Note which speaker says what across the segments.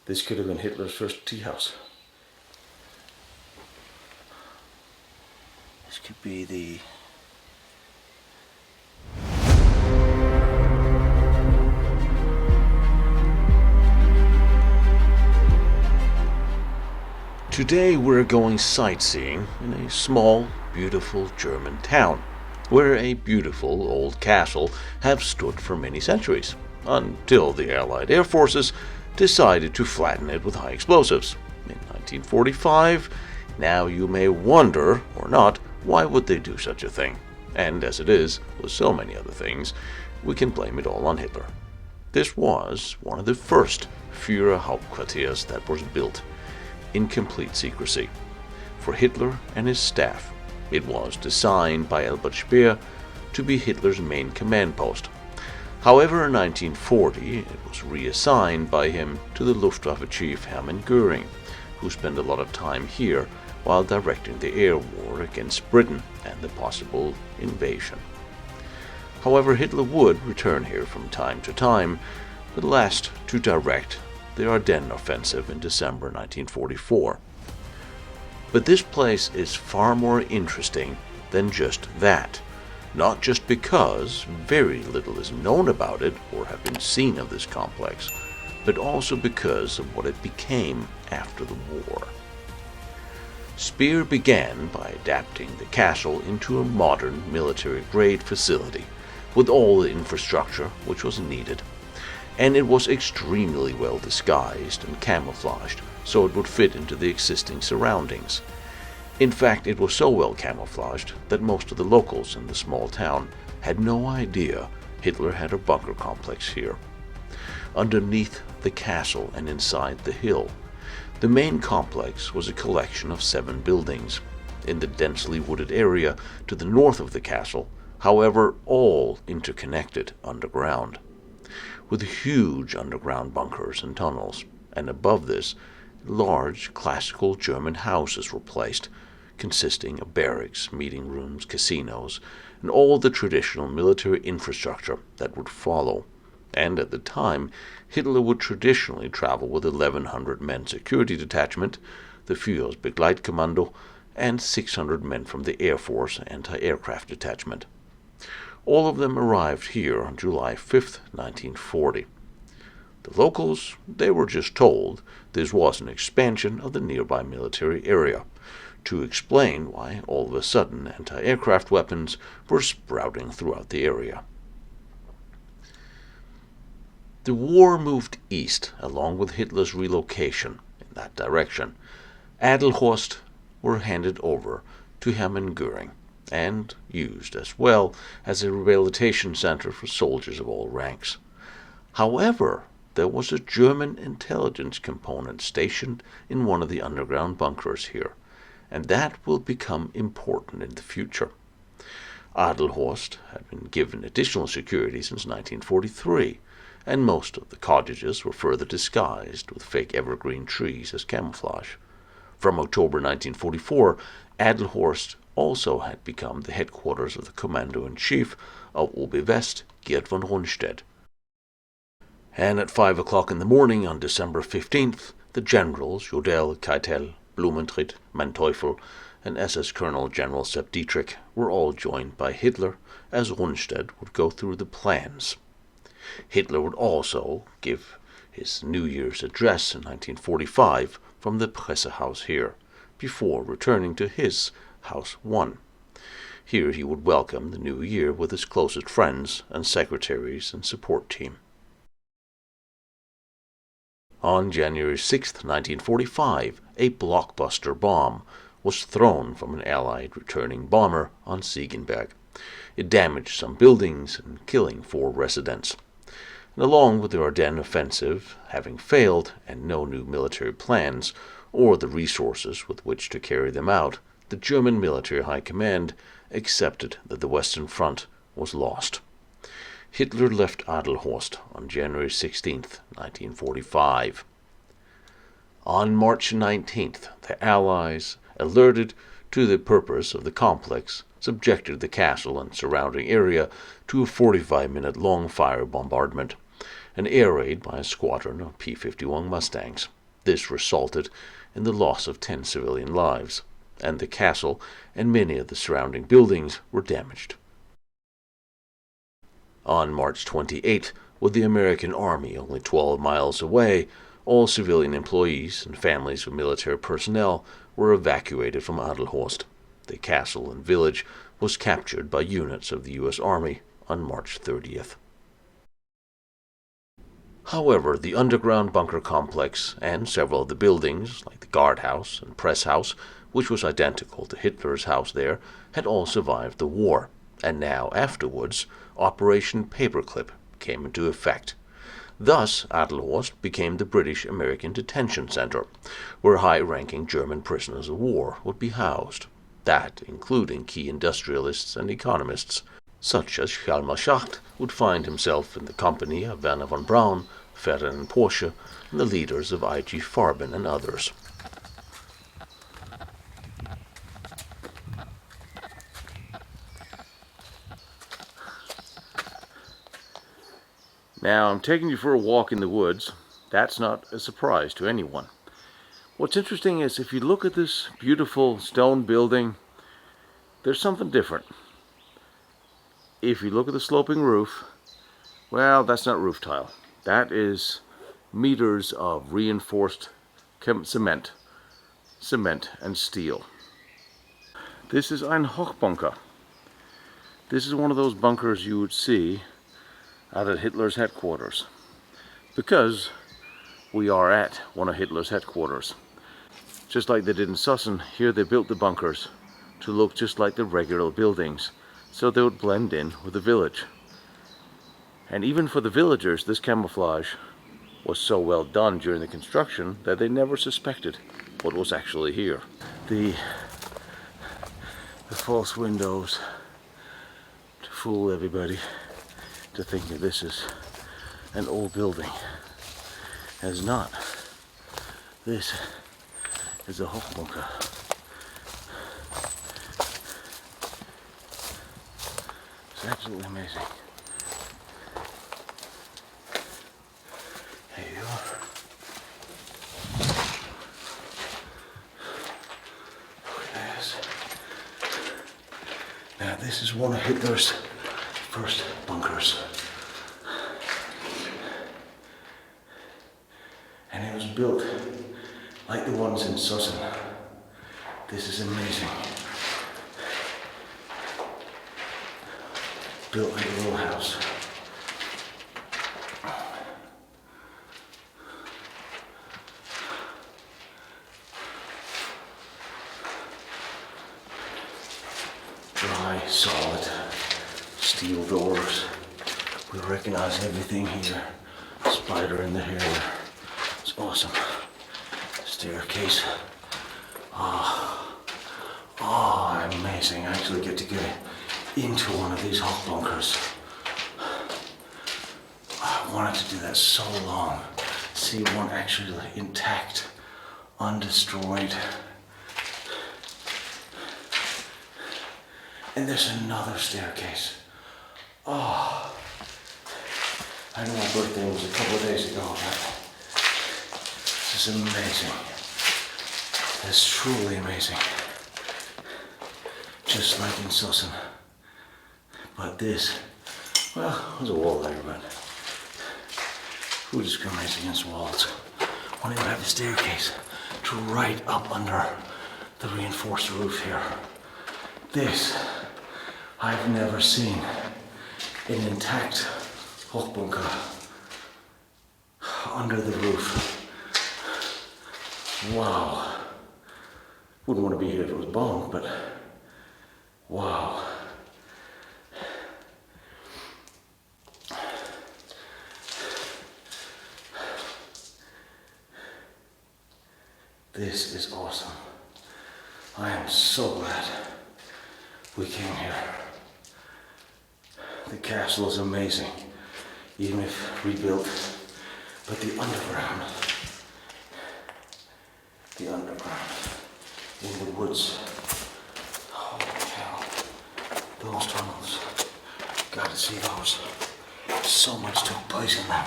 Speaker 1: This could have been Hitler's first tea house.
Speaker 2: This could be the... Today we're going sightseeing in a small, beautiful German town, where a beautiful old castle has stood for many centuries, until the Allied air forces decided to flatten it with high explosives. In 1945, now you may wonder, or not, why would they do such a thing? And as it is, with so many other things, we can blame it all on Hitler. This was one of the first Führerhauptquartiers that was built in complete secrecy. For Hitler and his staff, it was designed by Albert Speer to be Hitler's main command post. However, in 1940, it was reassigned by him to the Luftwaffe chief Hermann Goering, who spent a lot of time here while directing the air war against Britain and the possible invasion. However, Hitler would return here from time to time, but last to direct the Ardennes offensive in December 1944. But this place is far more interesting than just that. Not just because very little is known about it or have been seen of this complex, but also because of what it became after the war. Speer began by adapting the castle into a modern military-grade facility with all the infrastructure which was needed, and it was extremely well disguised and camouflaged so it would fit into the existing surroundings. In fact, it was so well camouflaged that most of the locals in the small town had no idea Hitler had a bunker complex here. Underneath the castle and inside the hill, the main complex was a collection of 7 buildings in the densely wooded area to the north of the castle, however, all interconnected underground, with huge underground bunkers and tunnels, and above this, large classical German houses were placed, consisting of barracks, meeting rooms, casinos, and all the traditional military infrastructure that would follow. And at the time, Hitler would traditionally travel with 1,100 men security detachment, the Führer's Begleitkommando, and 600 men from the Air Force anti-aircraft detachment. All of them arrived here on July 5th, 1940. The locals, they were just told this was an expansion of the nearby military area, to explain why all of a sudden anti-aircraft weapons were sprouting throughout the area. The war moved east along with Hitler's relocation in that direction. Adelhorst were handed over to Hermann Göring and used as well as a rehabilitation center for soldiers of all ranks. However, there was a German intelligence component stationed in one of the underground bunkers here, and that will become important in the future. Adelhorst had been given additional security since 1943, and most of the cottages were further disguised with fake evergreen trees as camouflage. From October 1944, Adelhorst also had become the headquarters of the Commander-in-Chief of Obi West, Gerd von Rundstedt. And at 5 o'clock in the morning on December 15th, the generals Jodl, Keitel, Blumentritt, Manteuffel, and SS Colonel General Sepp Dietrich were all joined by Hitler as Rundstedt would go through the plans. Hitler would also give his New Year's address in 1945 from the Pressehaus here, before returning to his House 1. Here he would welcome the new year with his closest friends and secretaries and support team. On January 6, 1945, a blockbuster bomb was thrown from an Allied returning bomber on Ziegenberg. It damaged some buildings and killing 4 residents. And along with the Ardennes offensive having failed and no new military plans or the resources with which to carry them out, the German military high command accepted that the Western Front was lost. Hitler left Adelhorst on January 16, 1945. On March 19th, the Allies, alerted to the purpose of the complex, subjected the castle and surrounding area to a 45-minute long fire bombardment, an air raid by a squadron of P-51 Mustangs. This resulted in the loss of 10 civilian lives, and the castle and many of the surrounding buildings were damaged. On March 28, with the American Army only 12 miles away, all civilian employees and families of military personnel were evacuated from Adelhorst. The castle and village was captured by units of the U.S. Army on March 30th. However, the underground bunker complex and several of the buildings, like the guardhouse and press house, which was identical to Hitler's house there, had all survived the war, and now afterwards Operation Paperclip came into effect. Thus, Adelhorst became the British-American detention center, where high-ranking German prisoners of war would be housed, that including key industrialists and economists, such as Hjalmar Schacht would find himself in the company of Werner von Braun, Ferdinand Porsche, and the leaders of I.G. Farben and others.
Speaker 1: Now, I'm taking you for a walk in the woods. That's not a surprise to anyone. What's interesting is if you look at this beautiful stone building, there's something different. If you look at the sloping roof, well, that's not roof tile. That is meters of reinforced cement and steel. This is ein Hochbunker. This is one of those bunkers you would see out at Hitler's headquarters, because we are at one of Hitler's headquarters. Just like they did in Sussen, here they built the bunkers to look just like the regular buildings, so they would blend in with the village. And even for the villagers, this camouflage was so well done during the construction that they never suspected what was actually here. The false windows to fool everybody to think that this is an old building. It's not. This is a Hochbunker. It's absolutely amazing. There you are. Look at this. Now this is one of Hitler's first bunkers. And it was built like the ones in Sussen. This is amazing. Built like a little house. Dry, solid steel doors. We recognize everything here. Spider in the hair. It's awesome. Staircase. Oh, amazing. I actually get to get into one of these Hochbunkers. I wanted to do that so long. See one actually intact, undestroyed. And there's another staircase. Oh, I know my birthday was a couple of days ago, but this is amazing. It's truly amazing. Just like in Sussen. But this, well, there's a wall there, but who discriminates against walls? When you have a staircase to right up under the reinforced roof here. This, I've never seen an intact Hochbunker under the roof. Wow. Wouldn't want to be here if it was bombed, but wow. This is awesome. I am so glad we came here. The castle is amazing, even if rebuilt, but the underground in the woods, holy cow, those tunnels, gotta see those. So much took place in them.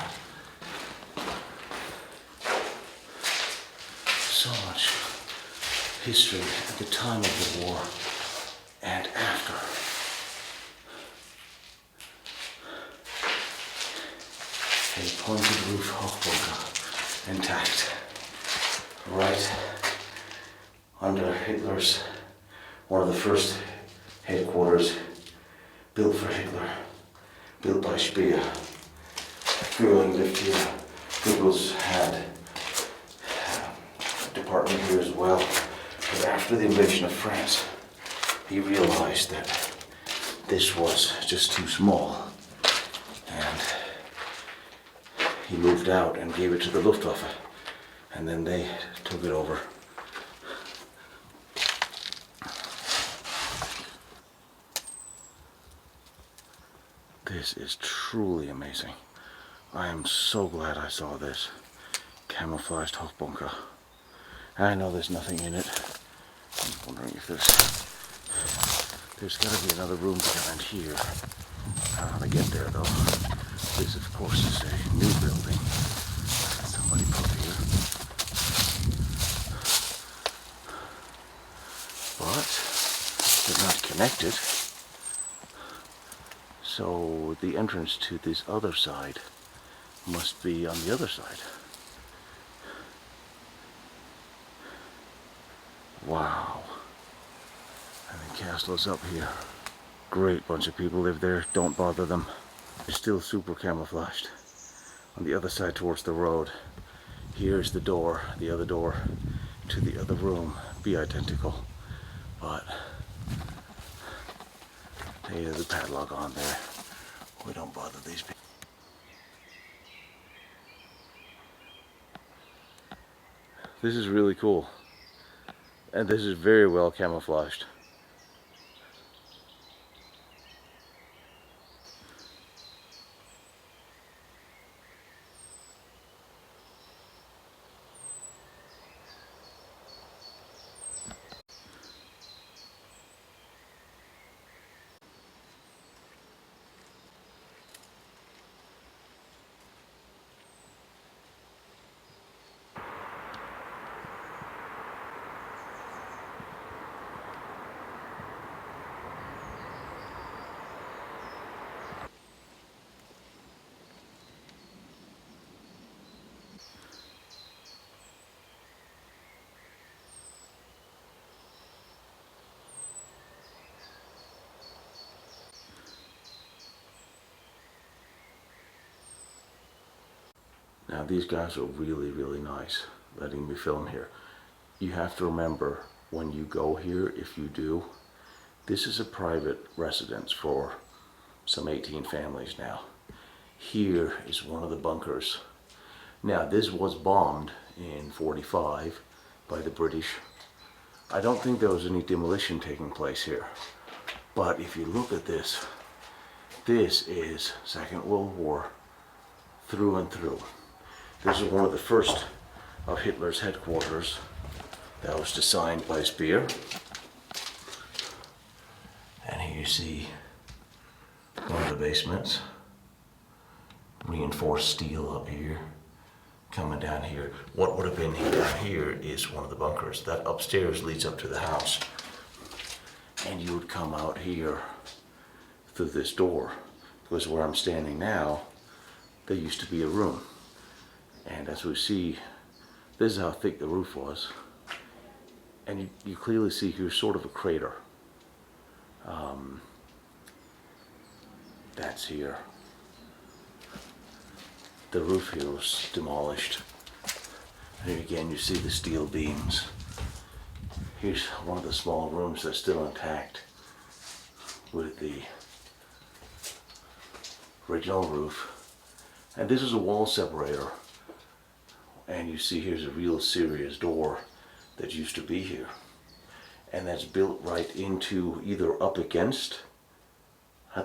Speaker 1: so much history at the time of the war and after. A pointed roof Hochbunker, intact, right under Hitler's, one of the first headquarters built for Hitler, built by Speer. Goering lived here. Goebbels had a department here as well. But after the invasion of France, he realized that this was just too small. And he moved out and gave it to the Luftwaffe. And then they took it over. This is truly amazing. I am so glad I saw this camouflaged Hochbunker. I know there's nothing in it. I'm wondering if there's got to be another room behind here. I don't know how to get there though. This of course is a new building that somebody put here. But they're not connected. So the entrance to this other side must be on the other side. Wow. And the castle is up here. Great bunch of people live there. Don't bother them. They're still super camouflaged. On the other side towards the road. Here's the door, the other door to the other room. Be identical. But hey, there's a padlock on there. We don't bother these people. This is really cool. And this is very well camouflaged. Now these guys are really, really nice letting me film here. You have to remember when you go here, if you do, this is a private residence for some 18 families now. Here is one of the bunkers. Now this was bombed in 45 by the British. I don't think there was any demolition taking place here. But if you look at this, this is Second World War through and through. This is one of the first of Hitler's headquarters that was designed by Speer. And here you see one of the basements. Reinforced steel up here. Coming down here. What would have been down here is one of the bunkers. That upstairs leads up to the house. And you would come out here through this door. Because where I'm standing now, there used to be a room. And as we see, this is how thick the roof was. And you clearly see here's sort of a crater. That's here. The roof here was demolished. And here again you see the steel beams. Here's one of the small rooms that's still intact with the original roof. And this is a wall separator. And you see here's a real serious door that used to be here. And that's built right into either up against,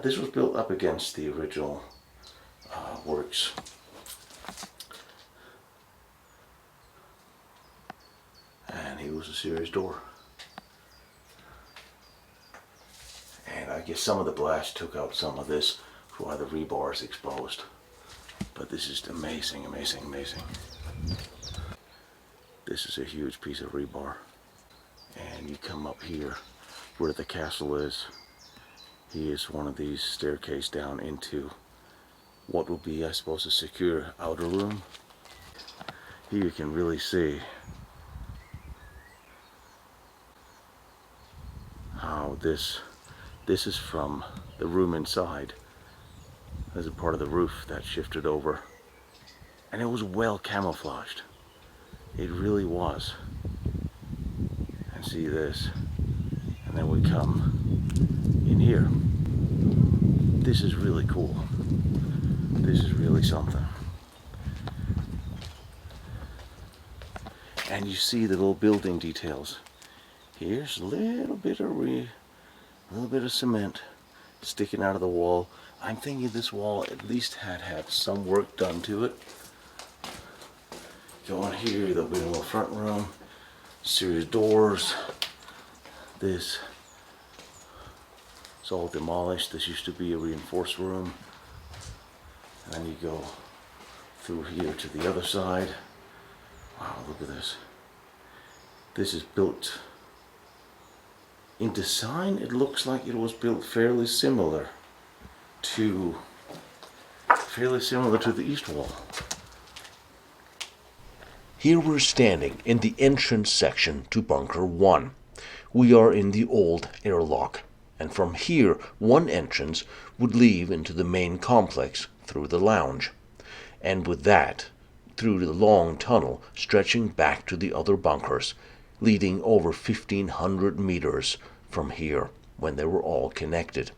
Speaker 1: this was built up against the original works. And here was a serious door. And I guess some of the blast took out some of this while the rebar is exposed. But this is amazing, amazing, amazing. This is a huge piece of rebar. And you come up here where the castle is. Here's one of these staircase down into what will be, I suppose, a secure outer room. Here you can really see how this is from the room inside. There's a part of the roof that shifted over, and it was well camouflaged. It really was. And see this, and then we come in here. This is really cool. This is really something. And you see the little building details. Here's a little bit of cement sticking out of the wall. I'm thinking this wall at least had some work done to it. Go in here, there'll be a little front room, series of doors. This is all demolished. This used to be a reinforced room. And then you go through here to the other side. Wow, look at this. This is built, in design it looks like it was built fairly similar to the east wall.
Speaker 2: Here we're standing in the entrance section to Bunker 1. We are in the old airlock, and from here one entrance would lead into the main complex through the lounge, and with that through the long tunnel stretching back to the other bunkers, leading over 1,500 meters from here when they were all connected.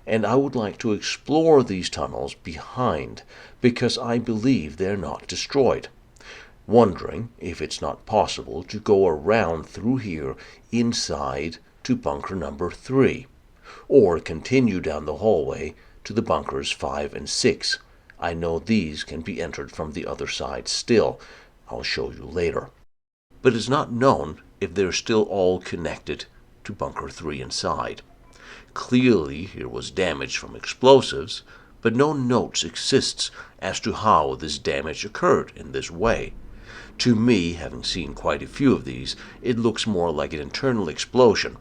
Speaker 2: And I would like to explore these tunnels behind, because I believe they're not destroyed. Wondering if it's not possible to go around through here inside to bunker number 3, or continue down the hallway to the bunkers 5 and 6. I know these can be entered from the other side still. I'll show you later. But it's not known if they're still all connected to bunker 3 inside. Clearly here was damage from explosives, but no notes exists as to how this damage occurred in this way. To me, having seen quite a few of these, it looks more like an internal explosion.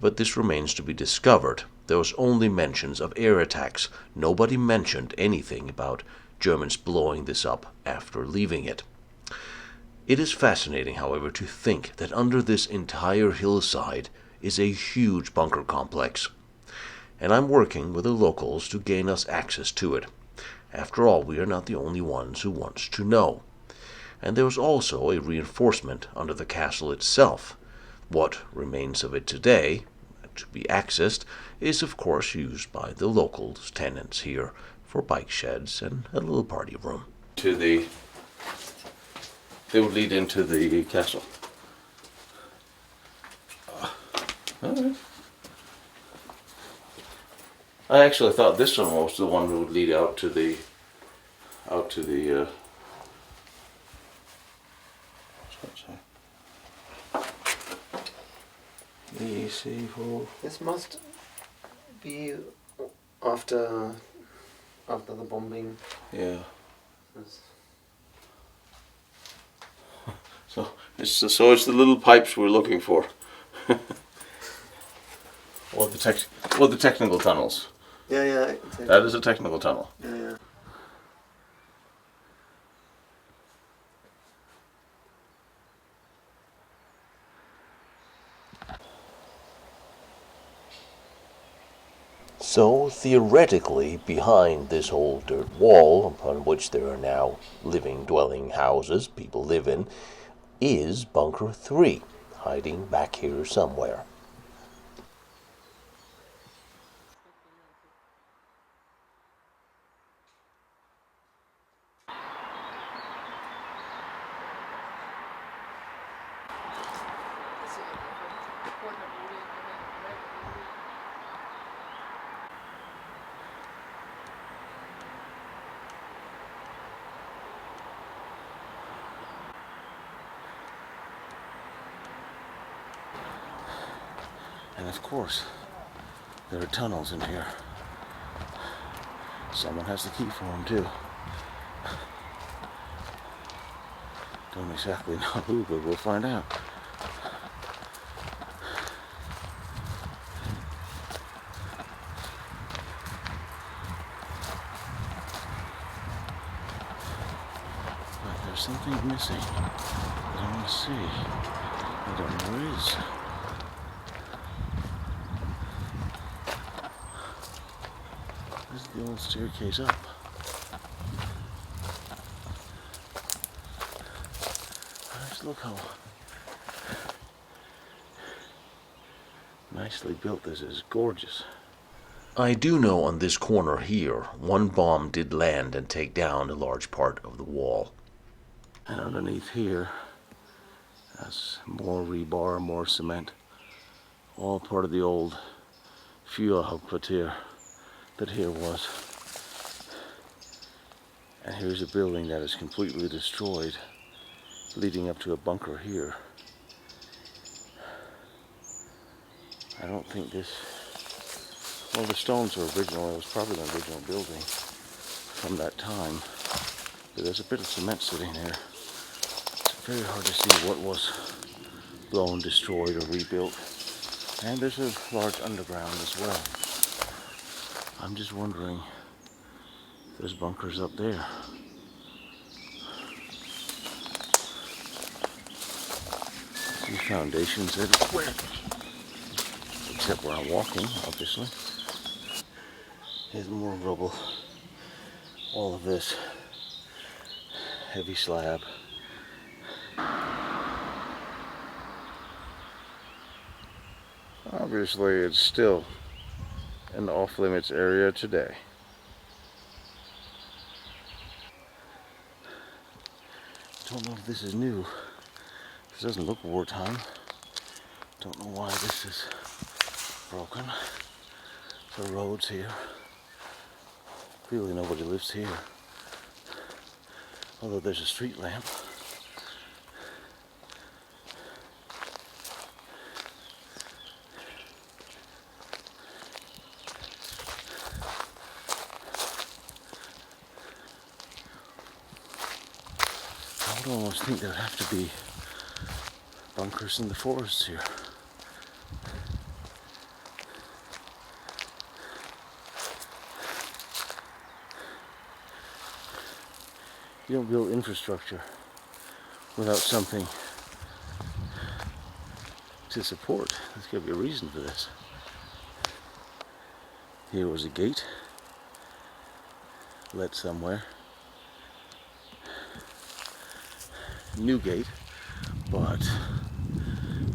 Speaker 2: But this remains to be discovered. There was only mentions of air attacks. Nobody mentioned anything about Germans blowing this up after leaving it. It is fascinating, however, to think that under this entire hillside is a huge bunker complex. And I'm working with the locals to gain us access to it. After all, we are not the only ones who wants to know. And there was also a reinforcement under the castle itself. What remains of it today, to be accessed, is of course used by the local tenants here for bike sheds and a little party room.
Speaker 1: They would lead into the castle. Alright. I actually thought this one was the one that would lead out to the
Speaker 3: This must be after the bombing.
Speaker 1: Yeah. So it's the little pipes we're looking for, or the technical tunnels.
Speaker 3: Yeah, exactly.
Speaker 1: That is a technical tunnel.
Speaker 3: Yeah.
Speaker 2: So, theoretically, behind this old dirt wall, upon which there are now living dwelling houses people live in, is Bunker 3, hiding back here somewhere.
Speaker 1: And of course, there are tunnels in here. Someone has the key for them too. Don't exactly know who, but we'll find out. But there's something missing that I want to see. I don't know where it is. This is the old staircase up. Just look how nicely built this is. Gorgeous.
Speaker 2: I do know on this corner here, one bomb did land and take down a large part of the wall.
Speaker 1: And underneath here, that's more rebar, more cement. All part of the old Führerhauptquartier that here was. And here's a building that is completely destroyed, leading up to a bunker here. I don't think this, well, the stones are original. It was probably an original building from that time. But there's a bit of cement sitting there. It's very hard to see what was blown, destroyed, or rebuilt. And there's a large underground as well. I'm just wondering if there's bunkers up there. See foundations everywhere. Except where I'm walking, obviously. There's more rubble. All of this heavy slab. Obviously, it's still an off-limits area today. Don't know if this is new. This doesn't look wartime. Don't know why this is broken. The roads here. Clearly nobody lives here. Although there's a street lamp. I would almost think there would have to be bunkers in the forests here. You don't build infrastructure without something to support. There's got to be a reason for this. Here was a gate led somewhere. New gate, but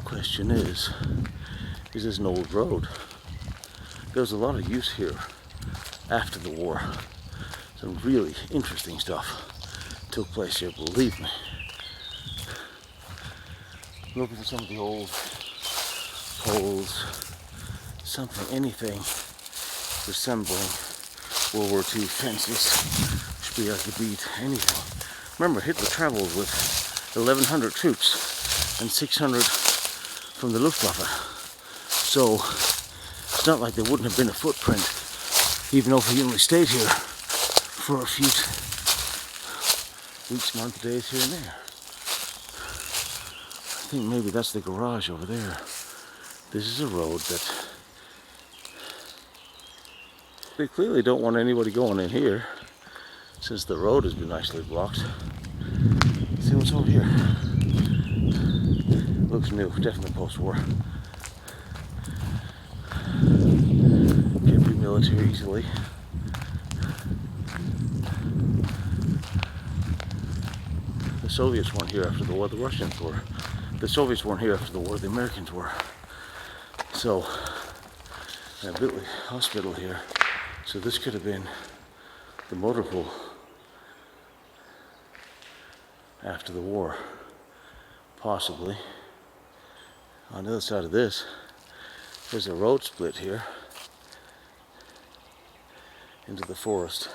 Speaker 1: question is this an old road? There was a lot of use here after the war. Some really interesting stuff took place here, believe me. Looking for some of the old poles, something, anything resembling World War II fences. Should be like a beat, anything. Remember, Hitler traveled with 1,100 troops and 600 from the Luftwaffe. So it's not like there wouldn't have been a footprint, even though he only stayed here for a few weeks, months, days here and there. I think maybe that's the garage over there. This is a road that they clearly don't want anybody going in here, since the road has been nicely blocked. Let's see what's over here. Looks new, definitely post-war. Can't be military easily. The Soviets weren't here after the war, the Russians were. The Soviets weren't here after the war, the Americans were. So, I built a hospital here. So this could have been the motor pool after the war, possibly. On the other side of this, there's a road split here into the forest.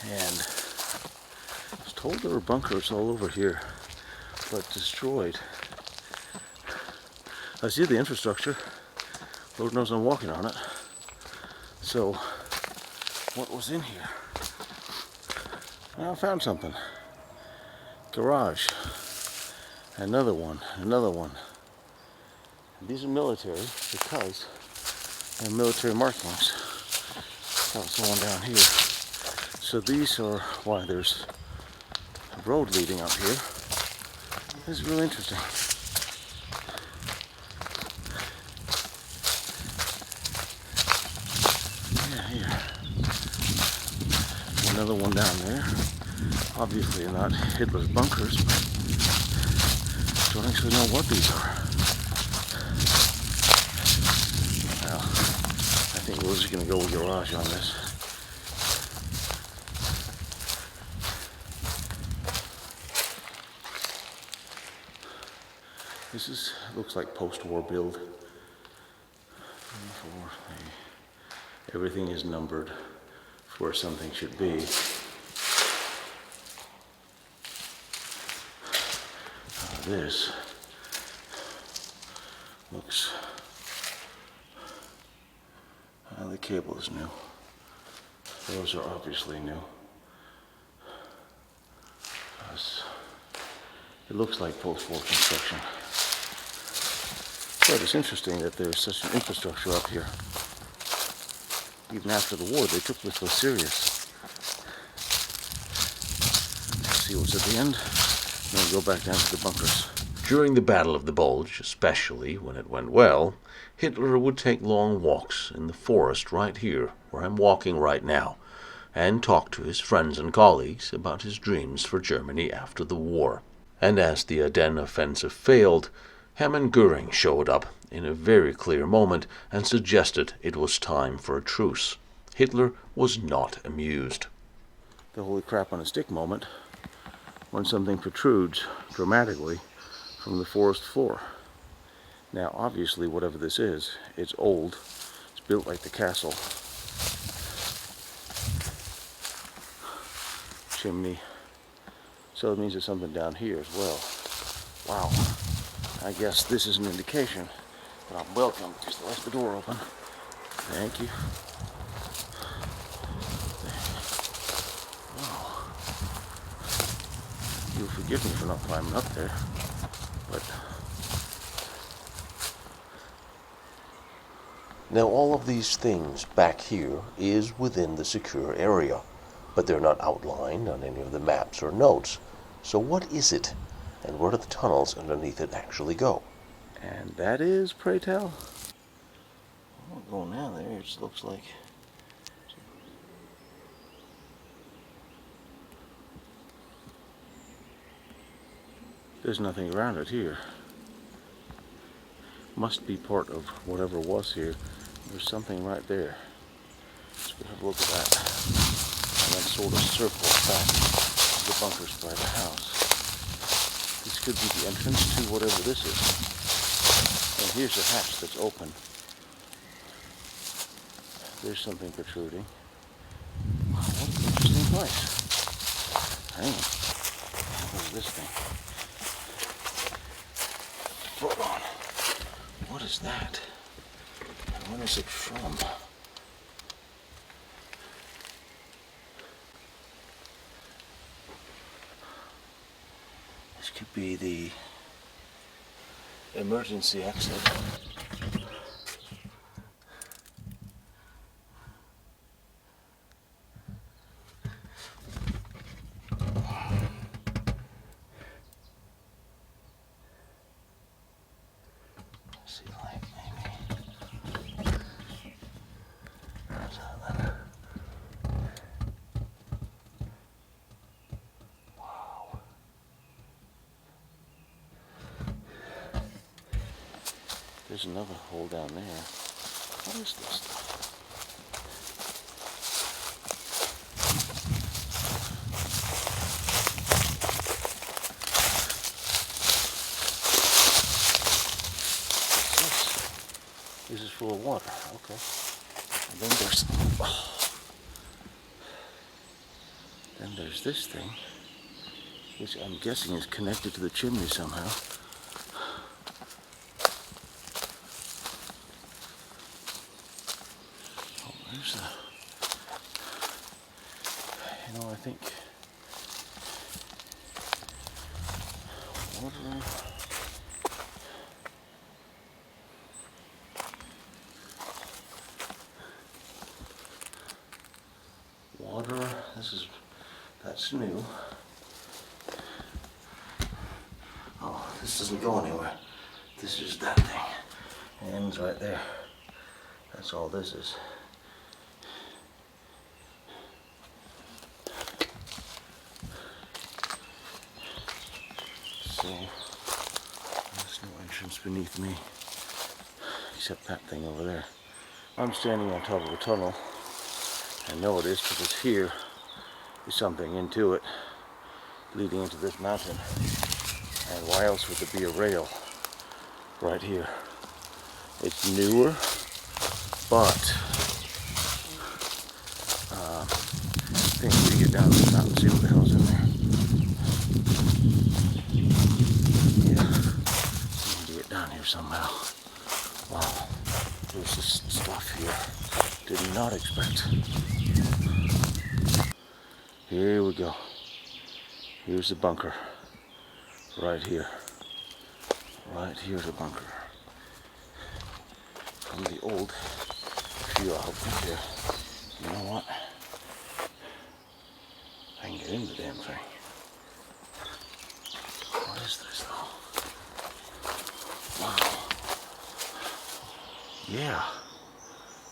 Speaker 1: And I was told there were bunkers all over here, but destroyed. I see the infrastructure. Lord knows I'm walking on it. So, what was in here? I found something. Garage. Another one, another one. And these are military because they have military markings. Also one down here. So these are why there's a road leading up here. This is really interesting. Yeah, here. Another one down there. Obviously not Hitler's bunkers, but don't actually know what these are. Well, I think we're just going to go with garage on this. This looks like post-war build. Everything is numbered for where something should be. This looks, the cable is new. Those are obviously new. It looks like post-war construction. But it's interesting that there's such an infrastructure up here. Even after the war, they took this so serious. Let's see what's at the end. Then we'll go back down to the bunkers.
Speaker 2: During the Battle of the Bulge, especially when it went well, Hitler would take long walks in the forest right here, where I'm walking right now, and talk to his friends and colleagues about his dreams for Germany after the war. And as the Ardennes offensive failed, Hermann Goering showed up in a very clear moment and suggested it was time for a truce. Hitler was not amused.
Speaker 1: The holy crap on a stick moment when something protrudes dramatically from the forest floor. Now obviously whatever this is, it's old. It's built like the castle. Chimney. So it means there's something down here as well. Wow. I guess this is an indication that I'm welcome. Just left the door open. Thank you. Wow. You'll forgive me for not climbing up there, but
Speaker 2: Now all of these things back here is within the secure area, but they're not outlined on any of the maps or notes. So what is it, and where do the tunnels underneath it actually go?
Speaker 1: and that is, pray tell. I won't go down there. It just looks like there's nothing around it here. Must be part of whatever was here. There's something right there. Let's go have a look at that. And then sort of circle back to the bunkers by the house. This could be the entrance to whatever this is. And here's a hatch that's open. There's something protruding. Wow, what an interesting place. Hang on. What is this thing? Hold on. What is that? And where is it from? This could be the emergency exit. See the light, maybe. There's that then. Wow. There's another hole down there. What is this stuff? This is full of water, okay. And then there's this thing, which I'm guessing is connected to the chimney somehow. Oh, there's a, I think Water, that's new. Oh, this doesn't go anywhere. This is that thing. It ends right there. That's all this is. So, there's no entrance beneath me, except that thing over there. I'm standing on top of a tunnel. I know it is because here is something into it, leading into this mountain. And why else would there be a rail right here? It's newer, but I think we can get down this mountain and see what the hell's in there. Yeah, we need to get down here somehow. Wow, there's this stuff here. Did not expect. Here we go. Here's the bunker. Right here. Right here's a bunker. From the old few out here. You know what? I can get in the damn thing. What is this though? Wow. Yeah.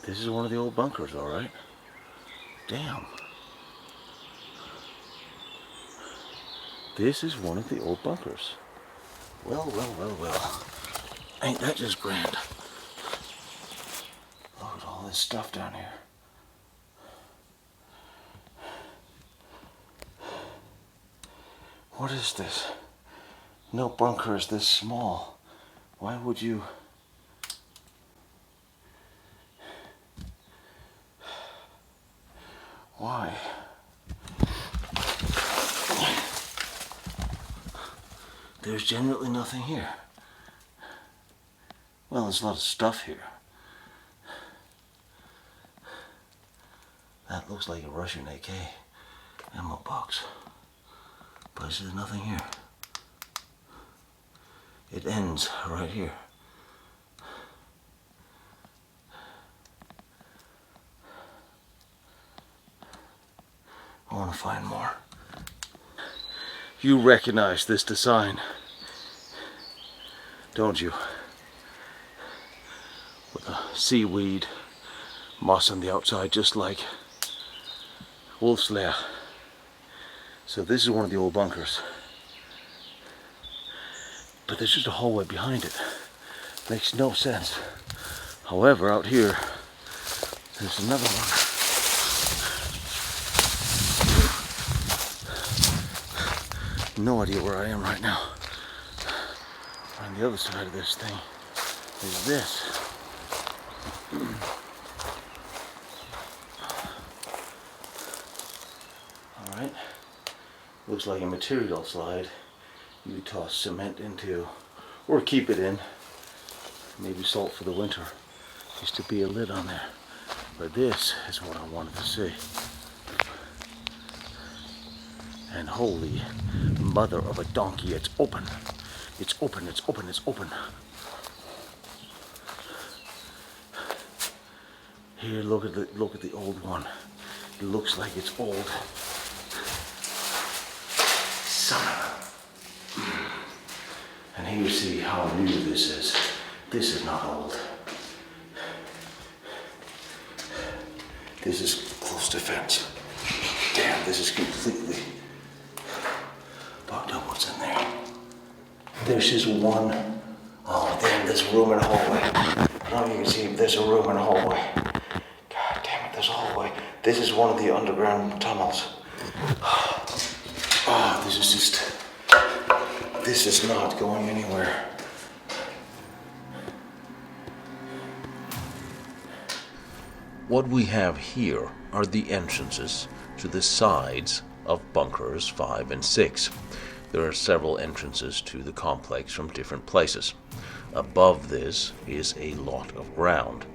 Speaker 1: This is one of the old bunkers, alright. Damn. This is one of the old bunkers. Well, well, well, well. Ain't that just grand? Look at all this stuff down here. What is this? No bunker is this small. Why would you... Why? There's generally nothing here. Well, there's a lot of stuff here. That looks like a Russian AK ammo box. But there's nothing here. It ends right here. I want to find more. You recognize this design, don't you? With a seaweed, moss on the outside, just like Wolf's Lair. So this is one of the old bunkers. But there's just a hallway behind it. Makes no sense. However, out here, there's another one. No idea where I am right now. On the other side of this thing is this. Alright. Looks like a material slide. You could toss cement into, or keep it in. Maybe salt for the winter. Used to be a lid on there. But this is what I wanted to see. And holy mother of a donkey, it's open. It's open, it's open, it's open. Here, look at the old one. It looks like it's old. Son of a... And here you see how new this is. This is not old. This is close to fence. Damn, this is completely bugged up. What's in there? There's just one. Oh, damn, there's a room in a hallway. I don't know if you can see, there's a room in a hallway. God damn it, there's a hallway. This is one of the underground tunnels. Oh, this is just... This is not going anywhere.
Speaker 2: What we have here are the entrances to the sides of bunkers 5 and 6. There are several entrances to the complex from different places. Above this is a lot of ground.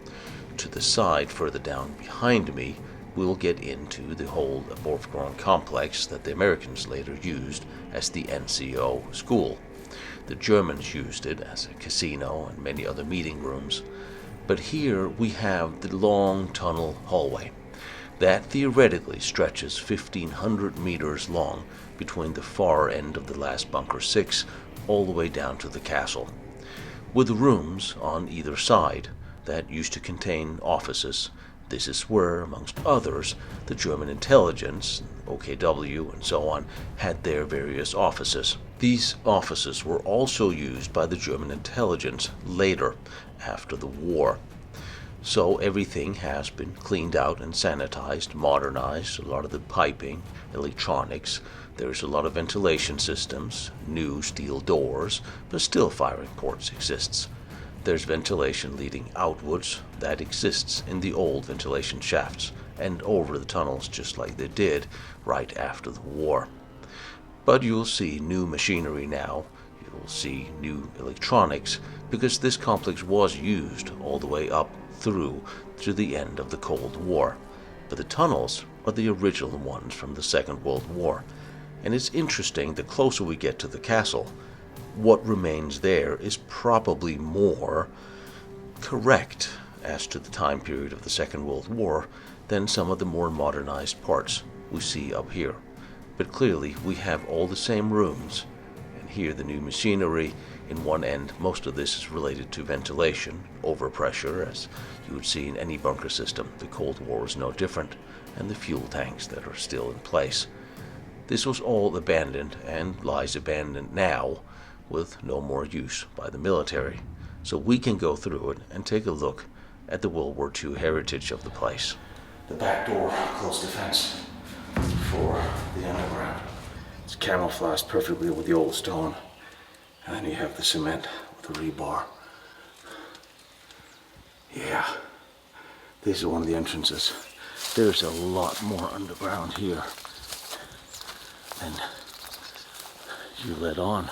Speaker 2: To the side, further down behind me, we'll get into the whole above ground complex that the Americans later used as the NCO school. The Germans used it as a casino and many other meeting rooms. But here we have the long tunnel hallway that theoretically stretches 1,500 meters long between the far end of the last Bunker 6 all the way down to the castle, with rooms on either side that used to contain offices. This is where, amongst others, the German intelligence, OKW and so on, had their various offices. These offices were also used by the German intelligence later, after the war. So everything has been cleaned out and sanitized, modernized, a lot of the piping, electronics. There's a lot of ventilation systems, new steel doors, but still firing ports exists. There's ventilation leading outwards that exists in the old ventilation shafts and over the tunnels just like they did right after the war. But you'll see new machinery now, you'll see new electronics, because this complex was used all the way up through to the end of the Cold War. But the tunnels are the original ones from the Second World War. And it's interesting, the closer we get to the castle, what remains there is probably more correct as to the time period of the Second World War than some of the more modernized parts we see up here. But clearly we have all the same rooms, and here the new machinery. In one end, most of this is related to ventilation, overpressure, as you would see in any bunker system. The Cold War is no different, and the fuel tanks that are still in place. This was all abandoned and lies abandoned now, with no more use by the military. So we can go through it and take a look at the World War II heritage of the place.
Speaker 1: The back door, close defense for the underground. It's camouflaged perfectly with the old stone. And then you have the cement with the rebar. Yeah, this is one of the entrances. There's a lot more underground here than you let on.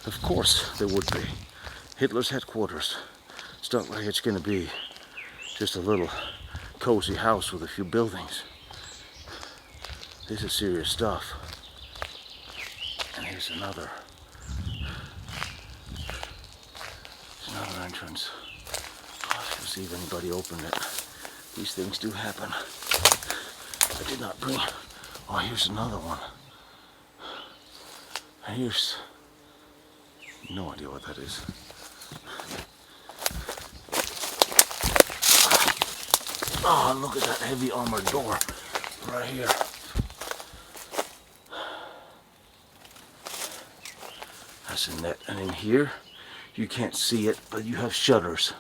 Speaker 1: Of course there would be. Hitler's headquarters. It's not like it's going to be just a little cozy house with a few buildings. This is serious stuff. And here's another entrance. Let's see if anybody opened it. These things do happen. I did not bring. Oh, here's another one. And here's no idea what that is. Oh, look at that heavy armored door right here. That's a net, and in here you can't see it, but you have shutters,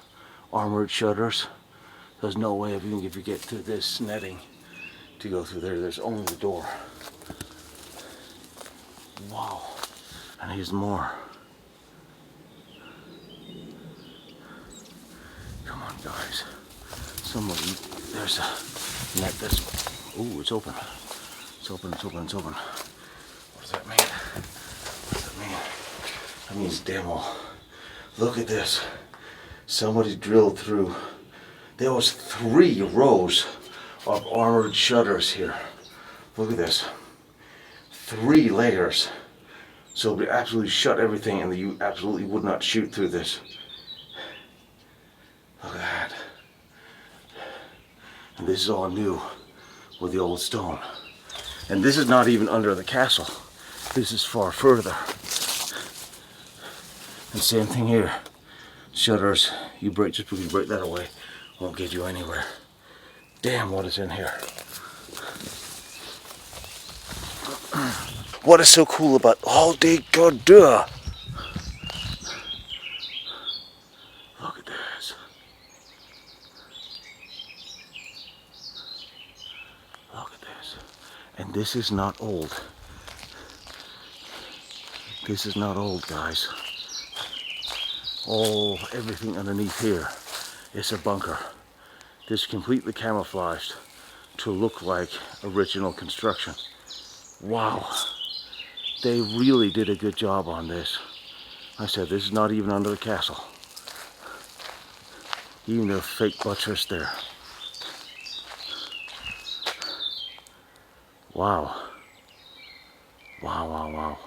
Speaker 1: armored shutters. There's no way, even if you get through this netting to go through there, there's only the door. Wow. And here's more. Come on, guys. Somebody, there's a net that's, ooh, it's open. It's open, it's open, it's open. What does that mean? What does that mean? That means demo. Look at this. Somebody drilled through. There was 3 rows of armored shutters here. Look at this. 3 layers. So we absolutely shut everything and you absolutely would not shoot through this. Look at that. And this is all new with the old stone. And this is not even under the castle. This is far further. And same thing here. Shutters, you break, just because you break that away, won't get you anywhere. Damn, what is in here? What is so cool about, oh, they God, duh. Look at this. Look at this. And this is not old. This is not old, guys. Oh, everything underneath here is a bunker. This is completely camouflaged to look like original construction. Wow. They really did a good job on this. I said, this is not even under the castle. Even the fake buttress there. Wow. Wow, wow, wow.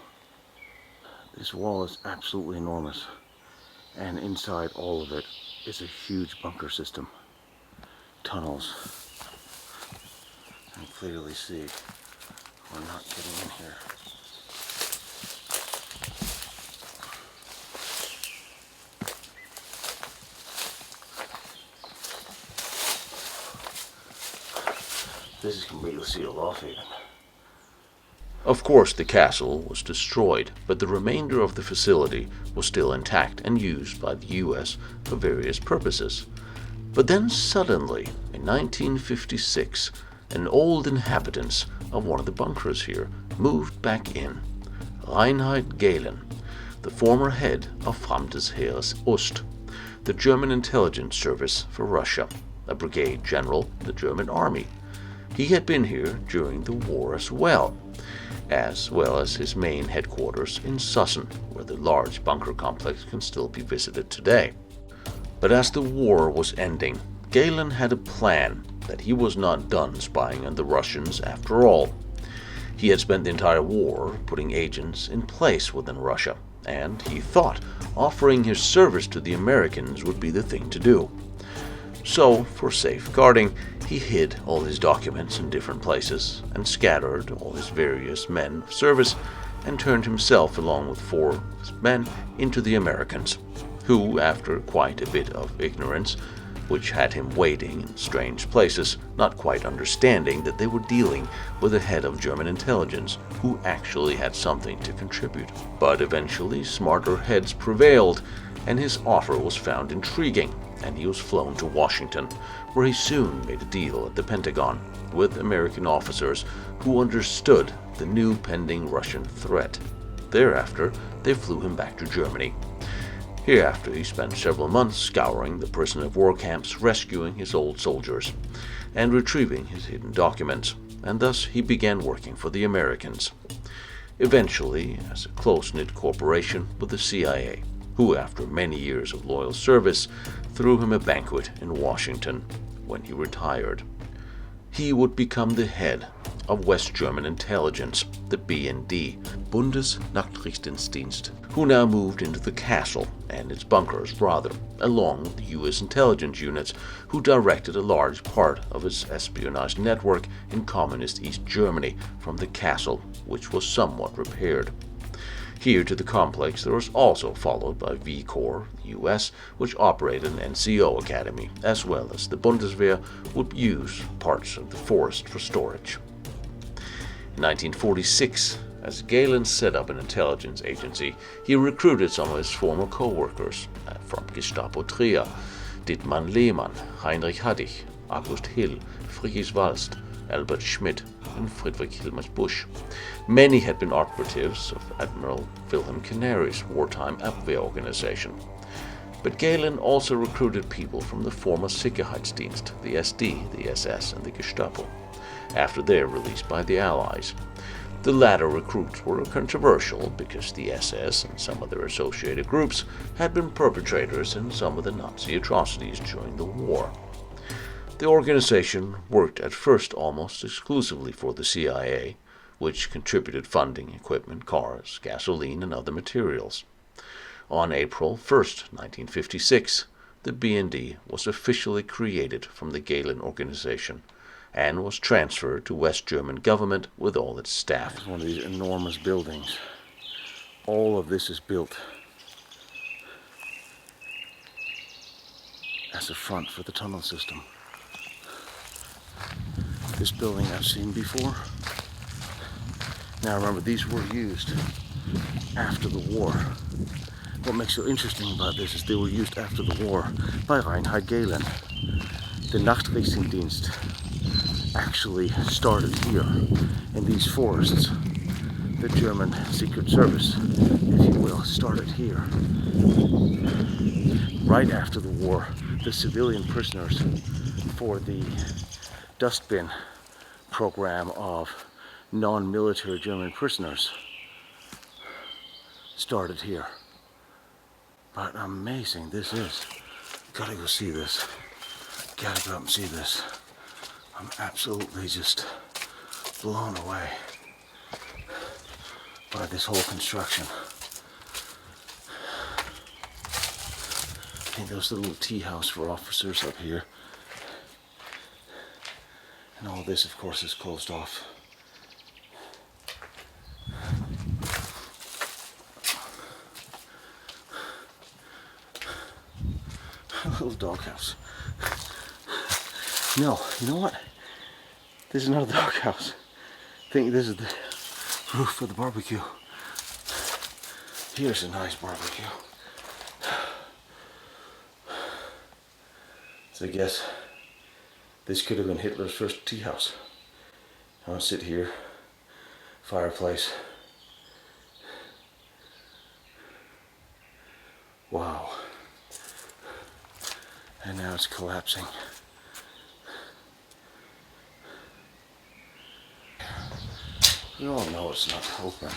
Speaker 1: This wall is absolutely enormous, and inside all of it is a huge bunker system. Tunnels. And clearly see we're not getting in here. This is completely sealed off even.
Speaker 2: Of course, the castle was destroyed, but the remainder of the facility was still intact and used by the US for various purposes. But then suddenly, in 1956, an old inhabitant of one of the bunkers here moved back in. Reinhard Gehlen, the former head of Fremdes Heeres Ost, the German intelligence service for Russia, a brigade general in the German army. He had been here during the war as well as his main headquarters in Sussen, where the large bunker complex can still be visited today. But as the war was ending, Gehlen had a plan that he was not done spying on the Russians after all. He had spent the entire war putting agents in place within Russia, and he thought offering his service to the Americans would be the thing to do. So, for safeguarding, he hid all his documents in different places and scattered all his various men of service and turned himself along with 4 of his men into the Americans, who, after quite a bit of ignorance, which had him waiting in strange places, not quite understanding that they were dealing with the head of German intelligence, who actually had something to contribute. But eventually smarter heads prevailed, and his offer was found intriguing, and he was flown to Washington, where he soon made a deal at the Pentagon with American officers who understood the new pending Russian threat. Thereafter, they flew him back to Germany. Hereafter, he spent several months scouring the prisoner of war camps, rescuing his old soldiers, and retrieving his hidden documents, and thus he began working for the Americans. Eventually, as a close-knit corporation with the CIA, who, after many years of loyal service, threw him a banquet in Washington when he retired. He would become the head of West German intelligence, the BND, Bundesnachrichtendienst, who now moved into the castle and its bunkers rather, along with the US intelligence units who directed a large part of his espionage network in communist East Germany from the castle, which was somewhat repaired. Here to the complex there was also followed by V Corps, the US, which operated an NCO academy, as well as the Bundeswehr would use parts of the forest for storage. In 1946, as Gehlen set up an intelligence agency, he recruited some of his former co-workers from Gestapo Trier, Dietmar Lehmann, Heinrich Haddich, August Hill, Friedrich Walst, Albert Schmidt, and Friedrich Hilmers Busch. Many had been operatives of Admiral Wilhelm Canary's wartime Abwehr organization. But Gehlen also recruited people from the former Sicherheitsdienst, the SD, the SS, and the Gestapo, after their release by the Allies. The latter recruits were controversial because the SS and some of their associated groups had been perpetrators in some of the Nazi atrocities during the war. The organization worked at first almost exclusively for the CIA, which contributed funding, equipment, cars, gasoline, and other materials. On April 1, 1956, the BND was officially created from the Gehlen organization and was transferred to West German government with all its staff.
Speaker 1: It's one of these enormous buildings. All of this is built as a front for the tunnel system. This building I've seen before. Now remember, these were used after the war. What makes it interesting about this is they were used after the war by Reinhard Gehlen. The Nachrichtendienst actually started here in these forests. The German Secret Service, if you will, started here. Right after the war, the civilian prisoners for the dustbin program of non-military German prisoners started here. But amazing this is. Gotta go see this. Gotta go up and see this. I'm absolutely just blown away by this whole construction. And there's a little tea house for officers up here. And all this, of course, is closed off. A little doghouse. No, you know what? This is not a doghouse. I think this is the roof for the barbecue. Here's a nice barbecue. So I guess this could have been Hitler's first tea house. I'll sit here, fireplace. Wow. And now it's collapsing. We all know it's not open,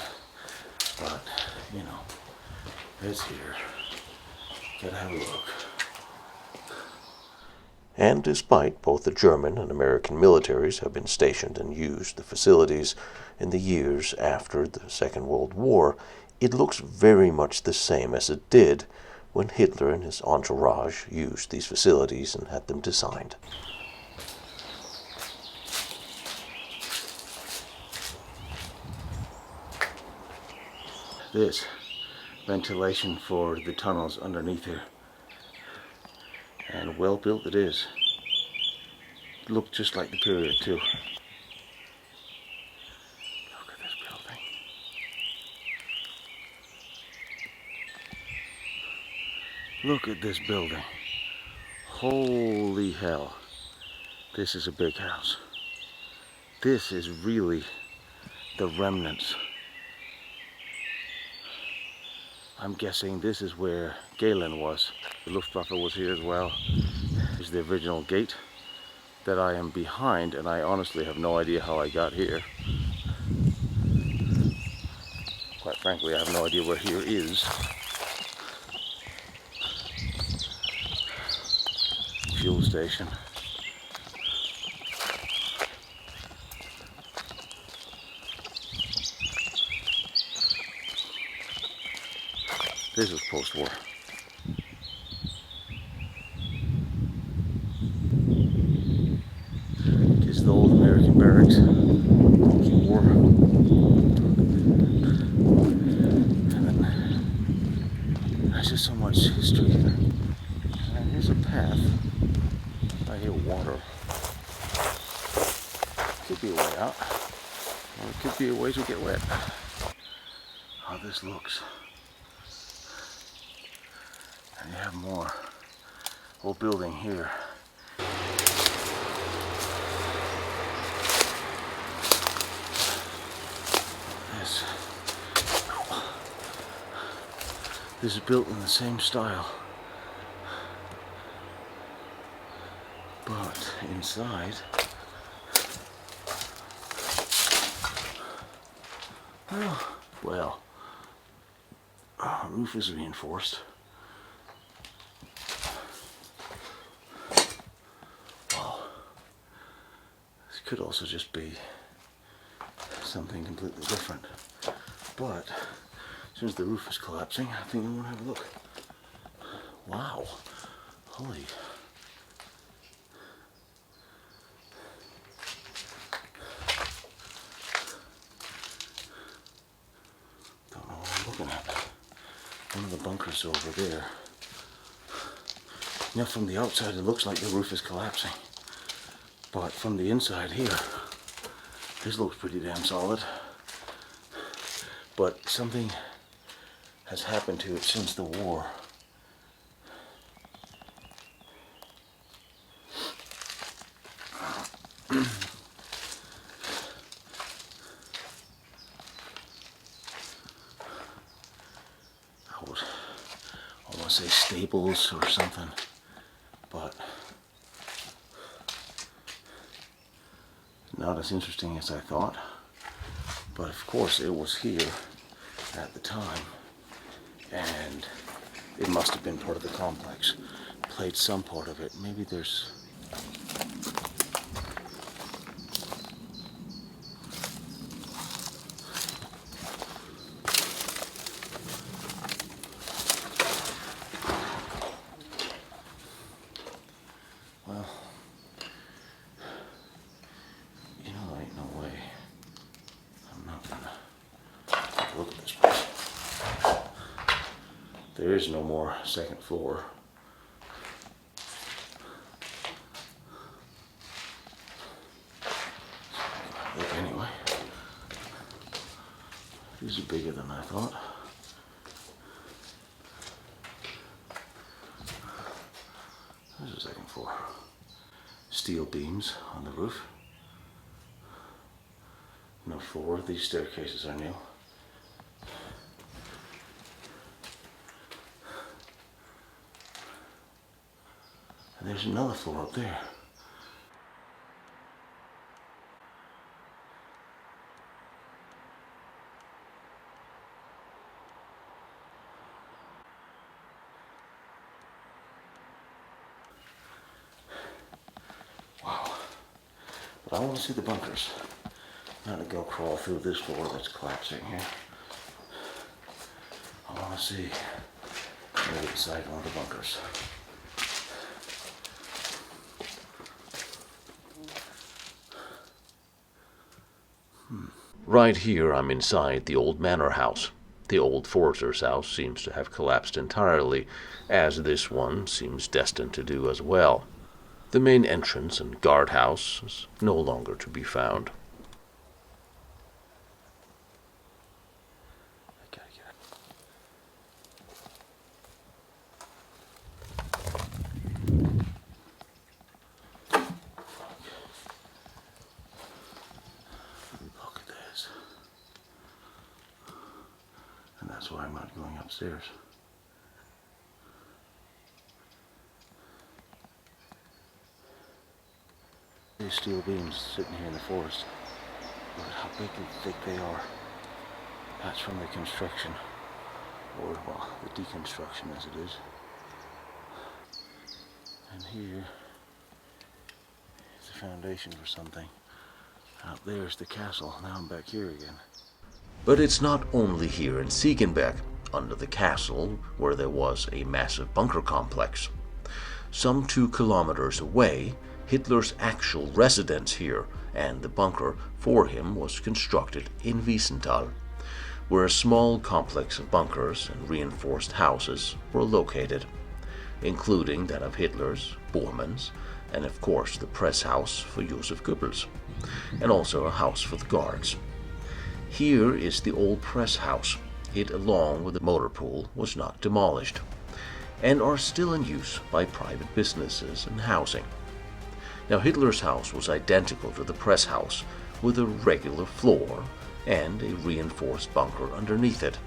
Speaker 1: but you know, it's here. Gotta have a look.
Speaker 2: And despite both the German and American militaries have been stationed and used the facilities in the years after the Second World War, it looks very much the same as it did when Hitler and his entourage used these facilities and had them designed.
Speaker 1: This ventilation for the tunnels underneath here. And well built it is. It looked just like the period too. Look at this building. Look at this building. Holy hell. This is a big house. This is really the remnants. I'm guessing this is where Galen was. The Luftwaffe was here as well. This is the original gate that I am behind, and I honestly have no idea how I got here. Quite frankly, I have no idea where here is. Fuel station. This is post-war. This is the old American barracks. Post-war. And then there's just so much history here. And here's a path. I hear water. Could be a way out. Or it could be a way to get wet. How this looks. And you have more old building here. This is built in the same style, but inside, well, roof is reinforced. Could also just be something completely different. But as soon as the roof is collapsing, I think we want to have a look. Wow. Holy. Don't know what I'm looking at. One of the bunkers over there. Now from the outside it looks like the roof is collapsing. But from the inside here, this looks pretty damn solid. But something has happened to it since the war. I would almost say stables or something, but not as interesting as I thought. But of course it was here at the time, and it must have been part of the complex. Played some part of it. Maybe there's There is no more second floor. Look anyway. These are bigger than I thought. There's a second floor. Steel beams on the roof. No floor. These staircases are new. And there's another floor up there. Wow. But I want to see the bunkers. I'm going to go crawl through this floor that's collapsing here. I want to see maybe inside one of the bunkers.
Speaker 2: Right here I'm inside the old manor house. The old forester's house seems to have collapsed entirely, as this one seems destined to do as well. The main entrance and guardhouse is no longer to be found.
Speaker 1: I gotta get up. Look at this. And that's why I'm not going upstairs. These steel beams sitting here in the forest. Look at how big and thick they are. That's from the construction, or well, the deconstruction as it is. And here is the foundation for something. Out there's the castle. Now I'm back here again.
Speaker 2: But it's not only here in Siegenbeck, under the castle, where there was a massive bunker complex. Some 2 kilometers away, Hitler's actual residence here and the bunker for him was constructed in Wiesenthal, where a small complex of bunkers and reinforced houses were located, including that of Hitler's, Bormann's, and of course the press house for Joseph Goebbels, and also a house for the guards. Here is the old press house. It, along with the motor pool, was not demolished, and are still in use by private businesses and housing. Now, Hitler's house was identical to the press house, with a regular floor and a reinforced bunker underneath it.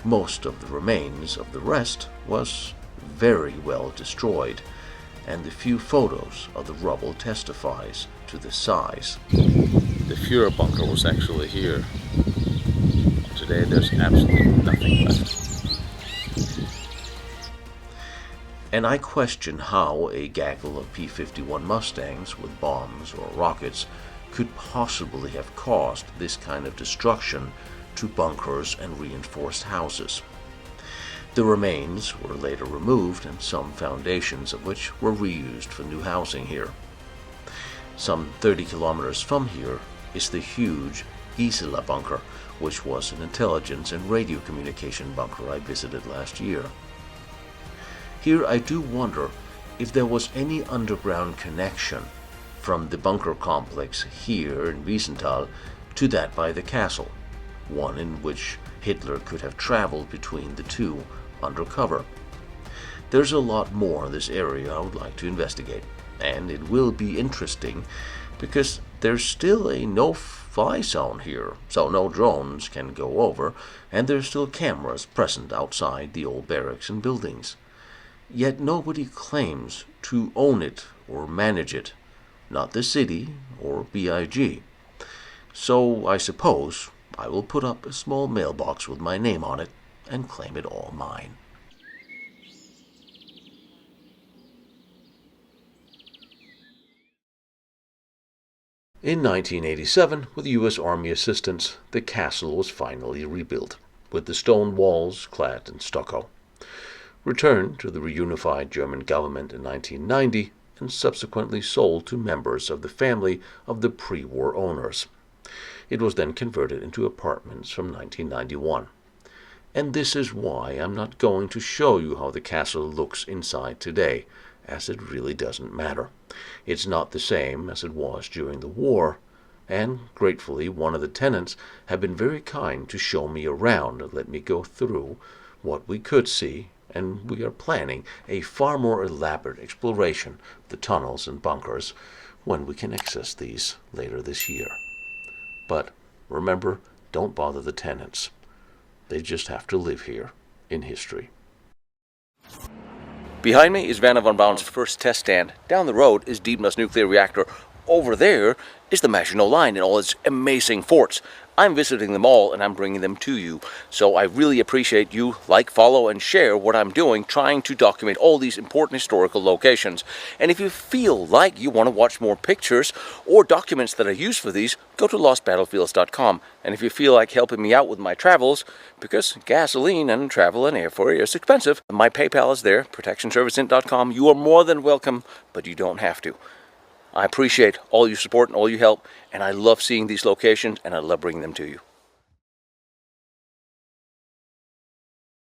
Speaker 2: Most of the remains of the rest was very well destroyed, and the few photos of the rubble testifies to the size.
Speaker 1: The Führer bunker was actually here. Today there's absolutely nothing left.
Speaker 2: And I question how a gaggle of P-51 Mustangs with bombs or rockets could possibly have caused this kind of destruction to bunkers and reinforced houses. The remains were later removed, and some foundations of which were reused for new housing here. Some 30 kilometers from here is the huge Gisela bunker, which was an intelligence and radio communication bunker I visited last year. Here I do wonder if there was any underground connection from the bunker complex here in Wiesenthal to that by the castle, one in which Hitler could have traveled between the two undercover. There's a lot more in this area I would like to investigate, and it will be interesting because there's still a no-fly zone here, so no drones can go over, and there's still cameras present outside the old barracks and buildings. Yet nobody claims to own it or manage it, not the city or BIG. So I suppose I will put up a small mailbox with my name on it and claim it all mine. In 1987, with U.S. Army assistance, the castle was finally rebuilt, with the stone walls clad in stucco. Returned to the reunified German government in 1990, and subsequently sold to members of the family of the pre-war owners. It was then converted into apartments from 1991. And this is why I'm not going to show you how the castle looks inside today, as it really doesn't matter. It's not the same as it was during the war, and gratefully one of the tenants had been very kind to show me around and let me go through what we could see, and we are planning a far more elaborate exploration of the tunnels and bunkers when we can access these later this year. But remember, don't bother the tenants. They just have to live here in history.
Speaker 1: Behind me is Werner von Braun's first test stand. Down the road is Dietmar's nuclear reactor. Over there is the Maginot Line and all its amazing forts. I'm visiting them all and I'm bringing them to you. So I really appreciate you like, follow, and share what I'm doing, trying to document all these important historical locations. And if you feel like you want to watch more pictures or documents that I use for these, go to lostbattlefields.com. And if you feel like helping me out with my travels, because gasoline and travel and airfare is expensive, my PayPal is there, protectionserviceint.com. You are more than welcome, but you don't have to. I appreciate all your support and all your help, and I love seeing these locations, and I love bringing them to you.